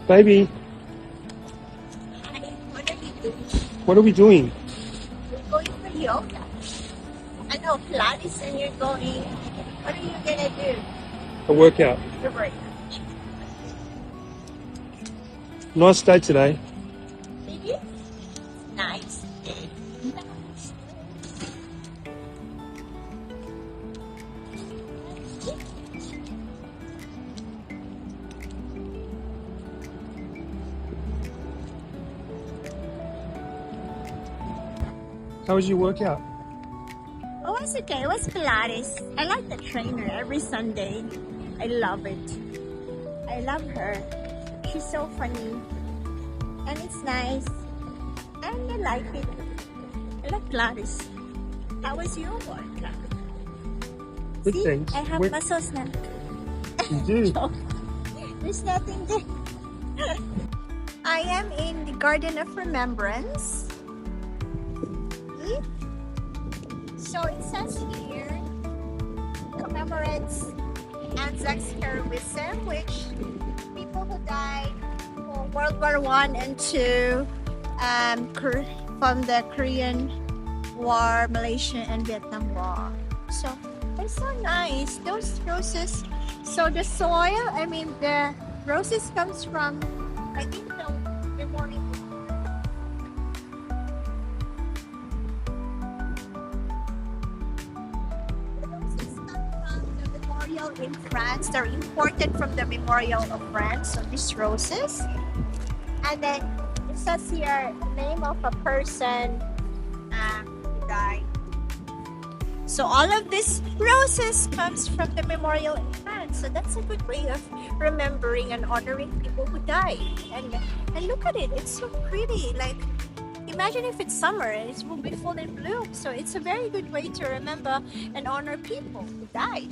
Baby, Hi, what are you doing? what are we doing? We're going for yoga. I know Pilates and you're going. What are you gonna do? A workout. The break. Nice day today. Maybe? Nice. How was your workout? Oh, it was okay. It was Pilates. I like the trainer every Sunday. I love it. I love her. She's so funny. And it's nice. And I like it. I like Pilates. How was your workout? Good See, things. I have muscles now. You do. There's nothing there. I am in the Garden of Remembrance. So it says here, commemorates Anzacs heroism, which people who died for World War I and II, from the Korean War, Malaysia and Vietnam War. So it's so nice. Those roses. So the soil, the roses comes from, I think, the memorial. In France, they're imported from the Memorial of France, so these roses. And then it says here the name of a person who died. So all of these roses comes from the Memorial in France. So that's a good way of remembering and honoring people who died. And look at it, it's so pretty. Like, imagine if it's summer and it will be full in bloom. So it's a very good way to remember and honor people who died.